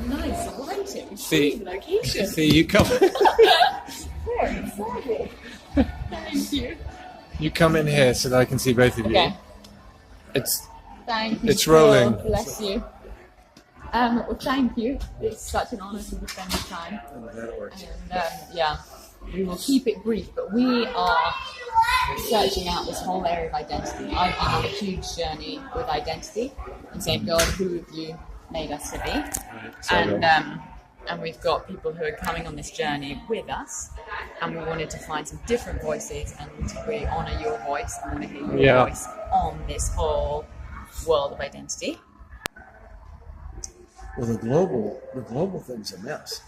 Nice lighting. See, location. see, you come. Very exciting. Thank you. You come in here so that I can see both of you. Okay. Thank you. It's rolling. Bless you. Well, thank you. It's such an honor to be spending time. And yeah, we will keep it brief, but we are searching out this whole area of identity. I've been on a huge journey with identity and saying, God, who have you made us to be? And we've got people who are coming on this journey with us, and we wanted to find some different voices, and we honour your voice and want to hear your voice on this whole world of identity. Well, the global thing's a mess.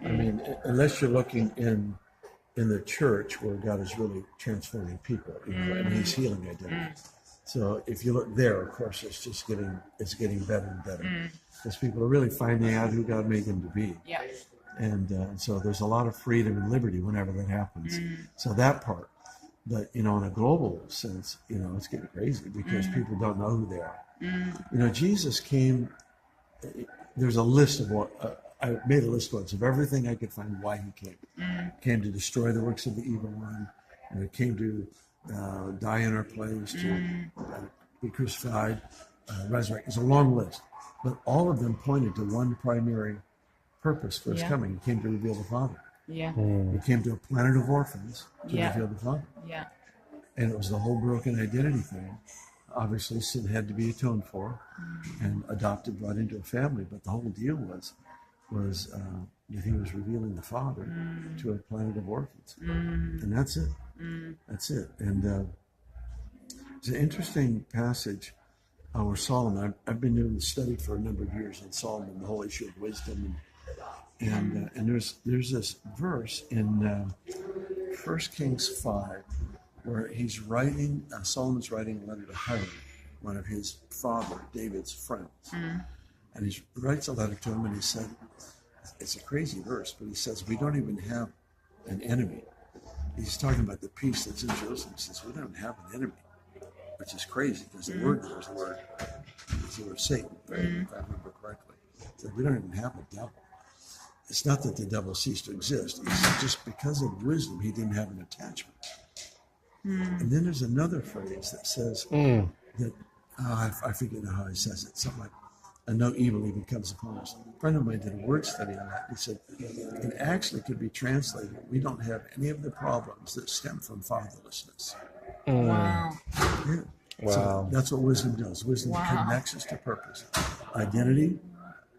I mean, unless you're looking in the church where God is really transforming people, and He's healing identity. So if you look there, of course, it's getting better and better because people are really finding out who God made them to be. Yeah. And so there's a lot of freedom and liberty whenever that happens. So that part, but in a global sense, it's getting crazy because people don't know who they are. Jesus came. There's a list of what I made a list once of everything I could find why He came. Came to destroy the works of the evil one, and it came to die in our place, to be crucified, resurrect. It's a long list, but all of them pointed to one primary purpose for His coming. He came to reveal the Father. Yeah. He came to a planet of orphans to reveal the Father. Yeah. And it was the whole broken identity thing. Obviously, sin had to be atoned for and adopted, brought into a family. But the whole deal was that He was revealing the Father to a planet of orphans. And that's it. That's it. And it's an interesting passage where Solomon, I've been doing the study for a number of years on Solomon, the whole issue of wisdom. And there's this verse in 1 Kings 5 where he's writing, Solomon's writing a letter to Hiram, one of his father, David's friends. And he writes a letter to him, and he said, it's a crazy verse, but he says, we don't even have an enemy. He's talking about the peace that's in Jerusalem. He says, we don't have an enemy, which is crazy, because the word there is the word Satan, if I remember correctly. He said, we don't even have a devil. It's not that the devil ceased to exist. It's just because of wisdom, he didn't have an attachment. And then there's another phrase that says that, I forget how he says it, something like, and no evil even comes upon us. A friend of mine did a word study on that. He said, it actually could be translated, we don't have any of the problems that stem from fatherlessness. Wow. Yeah. Wow. So that's what wisdom does. Wisdom connects us to purpose. Identity,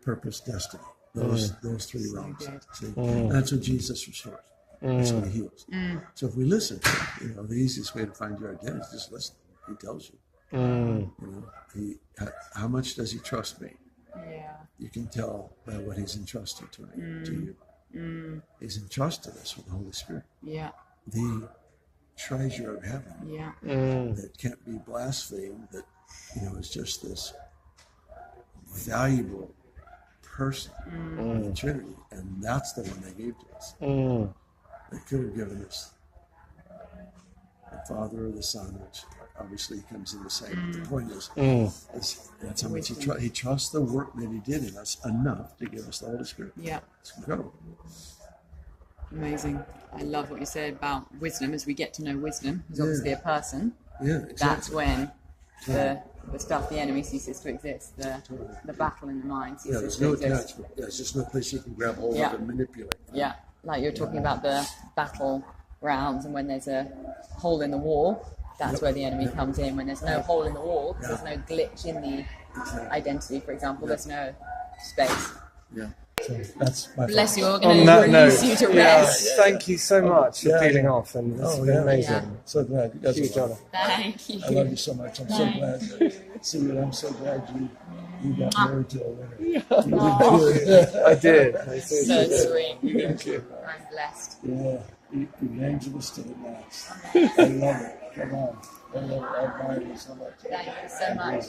purpose, destiny. Those three realms. See? That's what Jesus restores. That's what He heals. So if we listen, the easiest way to find your identity is just listen. He tells you. How much does He trust me? Yeah. You can tell by what He's entrusted to you. He's entrusted us with the Holy Spirit. Yeah. The treasure of heaven. Yeah. That can't be blasphemed. That is just this valuable person of the Trinity, and that's the one they gave to us. They could have given us the Father or the Son, which obviously He comes in the same. But the point is that's how much He trusts the work that He did in us enough to give us the Holy Spirit. Yeah. It's incredible. Amazing. I love what you said about wisdom. As we get to know wisdom, who's obviously a person, exactly. That's when the stuff the enemy ceases to exist. The battle in the mind ceases there's to no exist. attachment. There's just no place you can grab hold of and manipulate. Yeah, like you're talking about the battle grounds, and when there's a hole in the wall, that's where the enemy comes in. When there's no hole in the wall, because there's no glitch in the identity, for example, there's no space. Yeah. So that's my Bless you. We're On going to that release note, you to rest. thank you so much for peeling off, and it's been amazing. Yeah. So glad. You guys Huge are honor. Thank you. I love you so much. I'm so glad to see you. I'm so glad you got married to a winner. You did good. I did. So sweet. Thank you. I'm blessed. Yeah, you evangelist to the max. I love it. Come on. I admire you so much. Thank you so much.